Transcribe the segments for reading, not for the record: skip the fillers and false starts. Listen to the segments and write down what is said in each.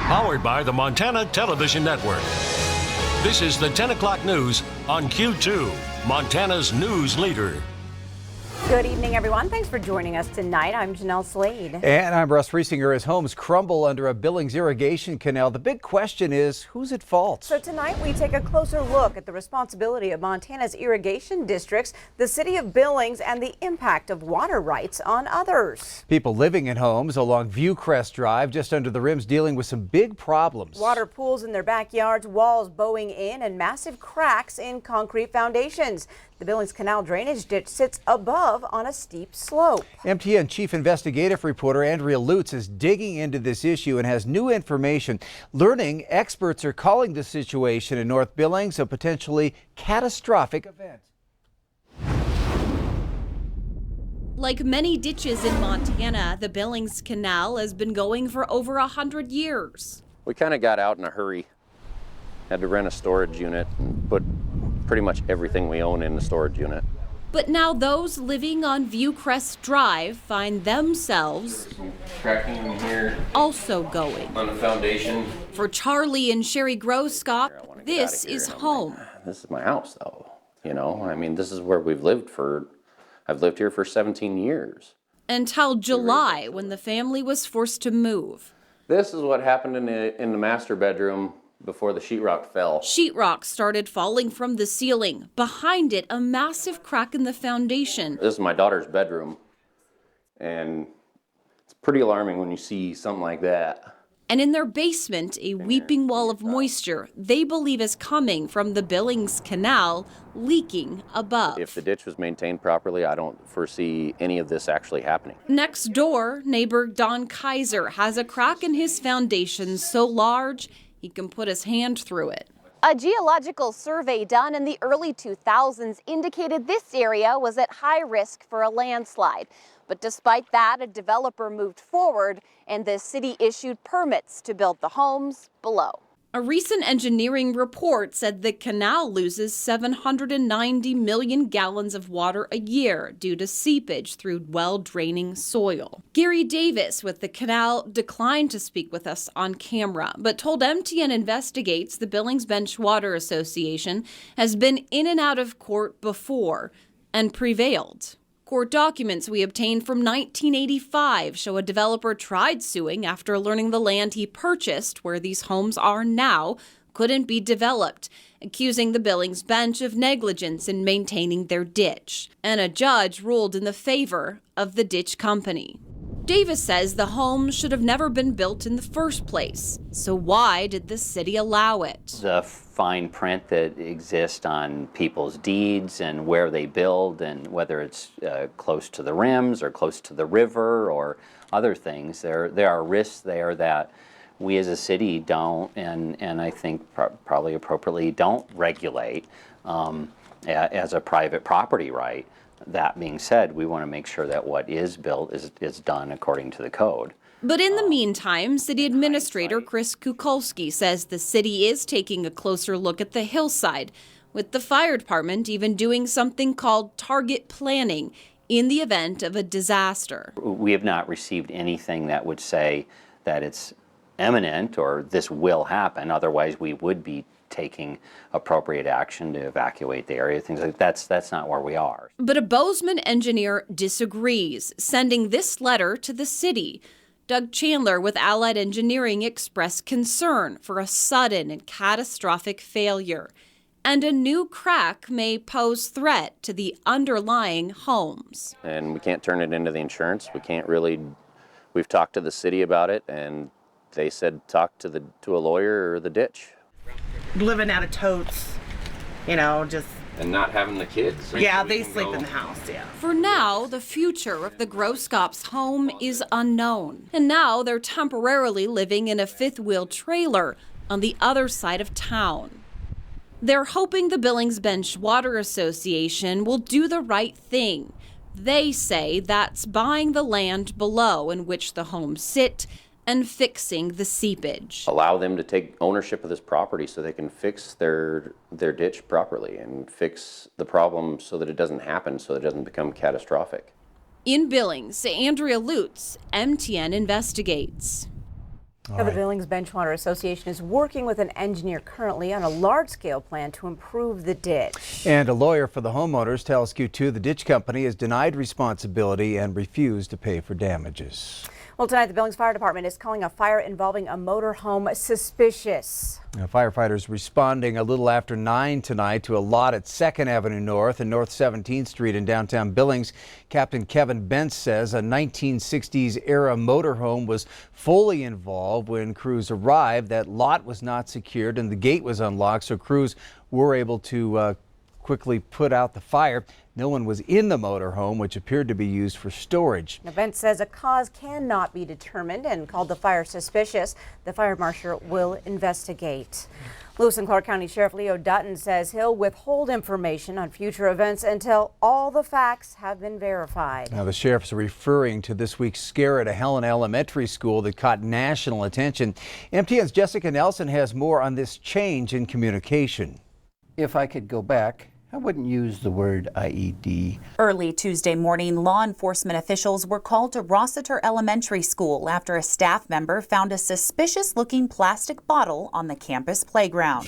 Powered by the Montana Television Network. This is the 10 o'clock news on Q2, Montana's news leader. Good evening, everyone. Thanks for joining us tonight. I'm Jeanelle Slade. And I'm Russ Riesinger. As homes crumble under a Billings irrigation canal, the big question is, who's at fault? So tonight we take a closer look at the responsibility of Montana's irrigation districts, the city of Billings, and the impact of water rights on others. People living in homes along Viewcrest Drive, just under the rims, dealing with some big problems. Water pools in their backyards, walls bowing in, and massive cracks in concrete foundations. The Billings Canal drainage ditch sits above on a steep slope. MTN Chief Investigative Reporter Andrea Lutz is digging into this issue and has new information. Learning experts are calling the situation in North Billings a potentially catastrophic event. Like many ditches in Montana, the Billings Canal has been going for over 100 years. We kind of got out in a hurry. Had to rent a storage unit and put pretty much everything we own in the storage unit. But now those living on Viewcrest Drive find themselves Cracking in here also going. on the foundation. For Charlie and Sherry Groskop, this is home. This is my house, though. You know, I mean, this is where I've lived here for 17 years. Until July, when the family was forced to move. This is what happened in the master bedroom before the sheetrock fell. Sheetrock started falling from the ceiling. Behind it, a massive crack in the foundation. This is my daughter's bedroom, and it's pretty alarming when you see something like that. And in their basement, a weeping wall of moisture they believe is coming from the Billings Canal leaking above. If the ditch was maintained properly, I don't foresee any of this actually happening. Next door, neighbor Don Kaiser has a crack in his foundation so large he can put his hand through it. A geological survey done in the early 2000s indicated this area was at high risk for a landslide. But despite that, a developer moved forward and the city issued permits to build the homes below. A recent engineering report said the canal loses 790 million gallons of water a year due to seepage through well-draining soil. Gary Davis with the canal declined to speak with us on camera, but told MTN Investigates the Billings Bench Water Association has been in and out of court before and prevailed. Court documents we obtained from 1985 show a developer tried suing after learning the land he purchased, where these homes are now, couldn't be developed, accusing the Billings Bench of negligence in maintaining their ditch. And a judge ruled in the favor of the ditch company. Davis says the homes should have never been built in the first place. So why did the city allow it? The fine print that exists on people's deeds and where they build and whether it's close to the rims or close to the river or other things, there are risks there that we as a city don't, and I think probably appropriately don't regulate as a private property right. That being said, we want to make sure that what is built is done according to the code. But in the meantime, City Administrator Chris Kukulski says the city is taking a closer look at the hillside, with the fire department even doing something called target planning in the event of a disaster. We have not received anything that would say that it's imminent or this will happen. Otherwise, we would be taking appropriate action to evacuate the area. Things like that's not where we are. But a Bozeman engineer disagrees, sending this letter to the city. Doug Chandler with Allied Engineering expressed concern for a sudden and catastrophic failure. And a new crack may pose threat to the underlying homes. And we can't turn it into the insurance. We've talked to the city about it, and they said talk to a lawyer or the ditch. Living out of totes, just... And not having the kids. Yeah, they sleep in the house, yeah. For now, the future of the Groskops' home is unknown. And now they're temporarily living in a fifth-wheel trailer on the other side of town. They're hoping the Billings Bench Water Association will do the right thing. They say that's buying the land below in which the homes sit and fixing the seepage. Allow them to take ownership of this property so they can fix their ditch properly and fix the problem so that it doesn't happen, so it doesn't become catastrophic. In Billings, Andrea Lutz, MTN Investigates. Now, the Billings Benchwater Association is working with an engineer currently on a large-scale plan to improve the ditch. And a lawyer for the homeowners tells Q2 the ditch company has denied responsibility and refused to pay for damages. Well, tonight the Billings Fire Department is calling a fire involving a motorhome suspicious. Now, firefighters responding a little after 9 tonight to a lot at 2nd Avenue North and North 17th Street in downtown Billings. Captain Kevin Bentz says a 1960s era motorhome was fully involved when crews arrived. That lot was not secured and the gate was unlocked, so crews were able to quickly put out the fire. No one was in the motorhome, which appeared to be used for storage. Now, Bentz says a cause cannot be determined and called the fire suspicious. The fire marshal will investigate. Lewis and Clark County Sheriff Leo Dutton says he'll withhold information on future events until all the facts have been verified. Now, the sheriff's referring to this week's scare at a Helena Elementary School that caught national attention. MTN's Jessica Nelson has more on this change in communication. If I could go back, I wouldn't use the word IED. Early Tuesday morning, law enforcement officials were called to Rossiter Elementary School after a staff member found a suspicious-looking plastic bottle on the campus playground.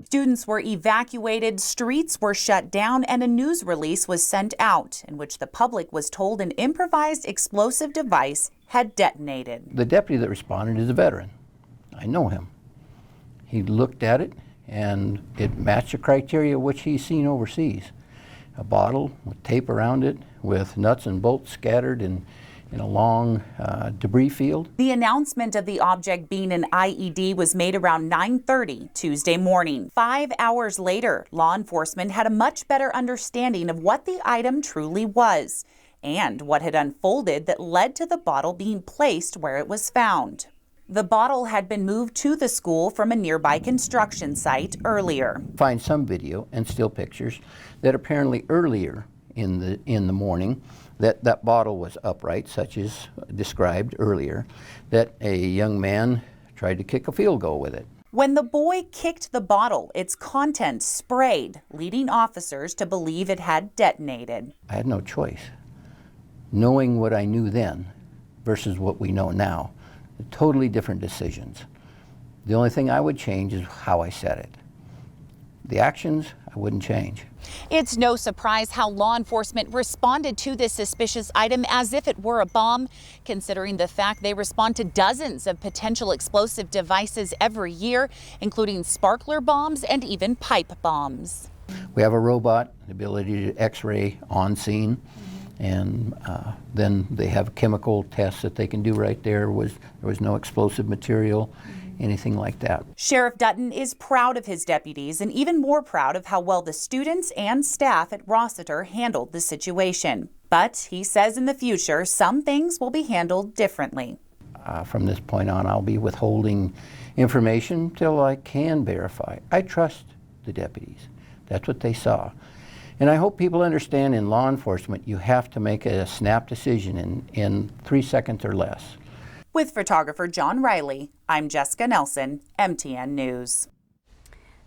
Students were evacuated, streets were shut down, and a news release was sent out in which the public was told an improvised explosive device had detonated. The deputy that responded is a veteran. I know him. He looked at it, and it matched the criteria which he's seen overseas. A bottle with tape around it with nuts and bolts scattered in a long debris field. The announcement of the object being an IED was made around 9:30 Tuesday morning. 5 hours later, law enforcement had a much better understanding of what the item truly was and what had unfolded that led to the bottle being placed where it was found. The bottle had been moved to the school from a nearby construction site earlier. Find some video and still pictures that apparently earlier in the morning that bottle was upright, such as described earlier, that a young man tried to kick a field goal with it. When the boy kicked the bottle, its contents sprayed, leading officers to believe it had detonated. I had no choice. Knowing what I knew then versus what we know now, totally different decisions. The only thing I would change is how I said it. The actions, I wouldn't change. It's no surprise how law enforcement responded to this suspicious item as if it were a bomb, considering the fact they respond to dozens of potential explosive devices every year, including sparkler bombs and even pipe bombs. We have a robot, the ability to x-ray on scene. And then they have chemical tests that they can do right there. There was no explosive material, anything like that. Sheriff Dutton is proud of his deputies and even more proud of how well the students and staff at Rossiter handled the situation. But he says in the future, some things will be handled differently. From this point on, I'll be withholding information till I can verify. I trust the deputies. That's what they saw. And I hope people understand in law enforcement, you have to make a snap decision in 3 seconds or less. With photographer John Riley, I'm Jessica Nelson, MTN News.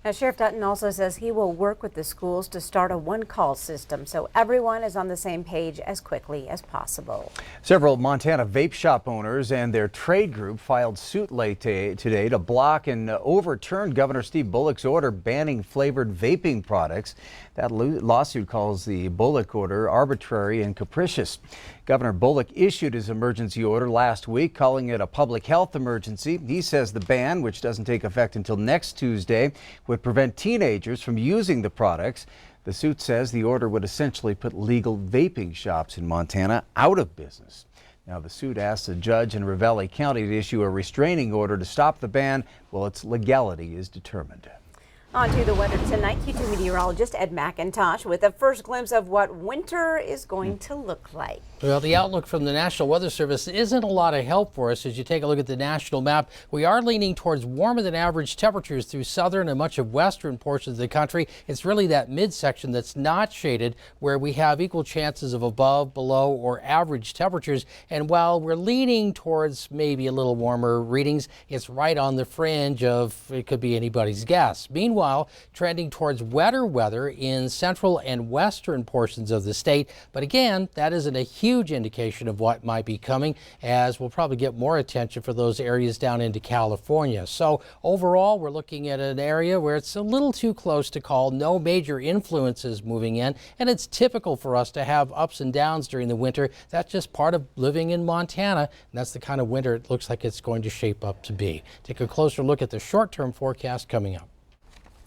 Now, Sheriff Dutton also says he will work with the schools to start a one-call system so everyone is on the same page as quickly as possible. Several Montana vape shop owners and their trade group filed suit late today to block and overturn Governor Steve Bullock's order banning flavored vaping products. That lawsuit calls the Bullock order arbitrary and capricious. Governor Bullock issued his emergency order last week, calling it a public health emergency. He says the ban, which doesn't take effect until next Tuesday, would prevent teenagers from using the products. The suit says the order would essentially put legal vaping shops in Montana out of business. Now, the suit asks a judge in Ravalli County to issue a restraining order to stop the ban while its legality is determined. On to the weather tonight. Q2 meteorologist Ed McIntosh with a first glimpse of what winter is going to look like. Well, the outlook from the National Weather Service isn't a lot of help for us as you take a look at the national map. We are leaning towards warmer than average temperatures through southern and much of western portions of the country. It's really that midsection that's not shaded where we have equal chances of above, below, or average temperatures. And while we're leaning towards maybe a little warmer readings, it's right on the fringe of it could be anybody's guess. Meanwhile, Meanwhile, trending towards wetter weather in central and western portions of the state. But again, that isn't a huge indication of what might be coming, as we'll probably get more attention for those areas down into California. So overall, we're looking at an area where it's a little too close to call, no major influences moving in, and it's typical for us to have ups and downs during the winter. That's just part of living in Montana, and that's the kind of winter it looks like it's going to shape up to be. Take a closer look at the short-term forecast coming up.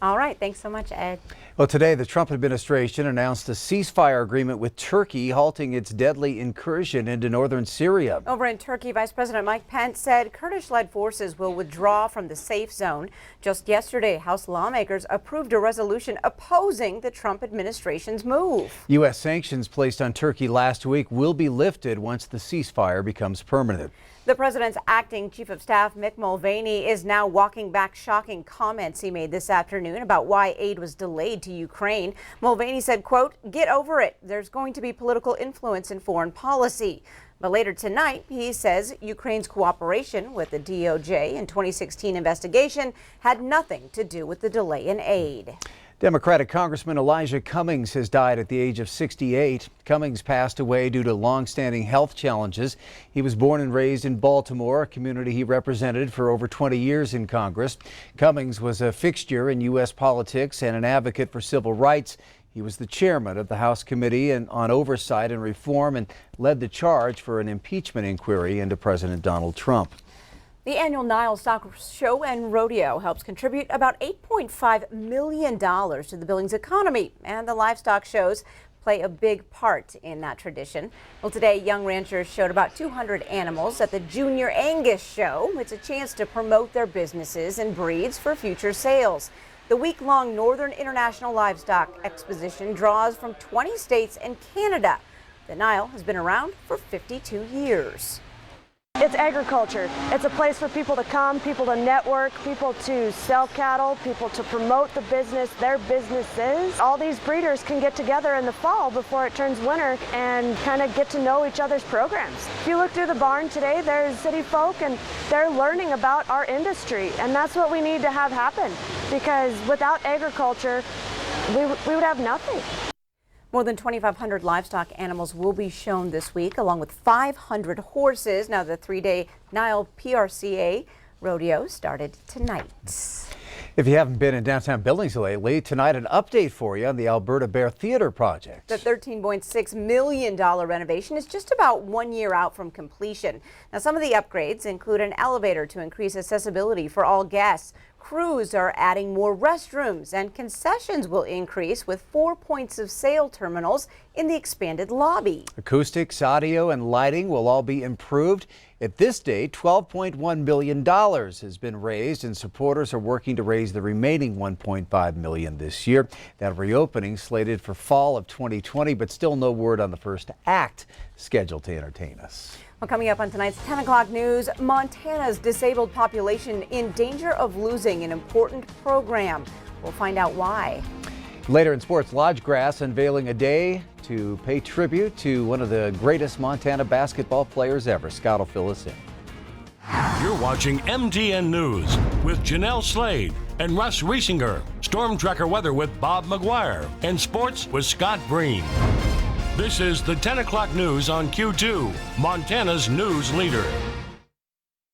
All right, thanks so much, Ed. Well, today the Trump administration announced a ceasefire agreement with Turkey, halting its deadly incursion into northern Syria. Over in Turkey, Vice President Mike Pence said Kurdish-led forces will withdraw from the safe zone. Just yesterday, House lawmakers approved a resolution opposing the Trump administration's move. U.S. sanctions placed on Turkey last week will be lifted once the ceasefire becomes permanent. The president's acting chief of staff, Mick Mulvaney, is now walking back shocking comments he made this afternoon about why aid was delayed to Ukraine. Mulvaney said, quote, "Get over it. There's going to be political influence in foreign policy." But later tonight, he says Ukraine's cooperation with the DOJ in 2016 investigation had nothing to do with the delay in aid. Democratic Congressman Elijah Cummings has died at the age of 68. Cummings passed away due to long-standing health challenges. He was born and raised in Baltimore, a community he represented for over 20 years in Congress. Cummings was a fixture in U.S. politics and an advocate for civil rights. He was the chairman of the House Committee on Oversight and Reform and led the charge for an impeachment inquiry into President Donald Trump. The annual Nile Stock Show and Rodeo helps contribute about $8.5 million to the Billings economy, and the livestock shows play a big part in that tradition. Well, today, young ranchers showed about 200 animals at the Junior Angus Show. It's a chance to promote their businesses and breeds for future sales. The week-long Northern International Livestock Exposition draws from 20 states and Canada. The Nile has been around for 52 years. It's agriculture. It's a place for people to come, people to network, people to sell cattle, people to promote the business, their businesses. All these breeders can get together in the fall before it turns winter and kind of get to know each other's programs. If you look through the barn today, there's city folk and they're learning about our industry, and that's what we need to have happen, because without agriculture, we would have nothing. More than 2,500 livestock animals will be shown this week, along with 500 horses. Now, the three-day Nile PRCA rodeo started tonight. If you haven't been in downtown Billings lately, tonight an update for you on the Alberta Bear Theater project. The $13.6 million renovation is just about 1 year out from completion. Now, some of the upgrades include an elevator to increase accessibility for all guests. Crews are adding more restrooms, and concessions will increase with 4 points of sale terminals in the expanded lobby. Acoustics, audio, and lighting will all be improved. At this date, $12.1 million has been raised, and supporters are working to raise the remaining $1.5 million this year. That reopening slated for fall of 2020, but still no word on the first act scheduled to entertain us. Well, coming up on tonight's 10 o'clock news, Montana's disabled population in danger of losing an important program. We'll find out why. Later in sports, Lodgegrass unveiling a day to pay tribute to one of the greatest Montana basketball players ever. Scott will fill us in. You're watching MTN News with Jeanelle Slade and Russ Riesinger. Storm Tracker weather with Bob McGuire. And sports with Scott Breen. This is the 10 o'clock news on Q2, Montana's news leader.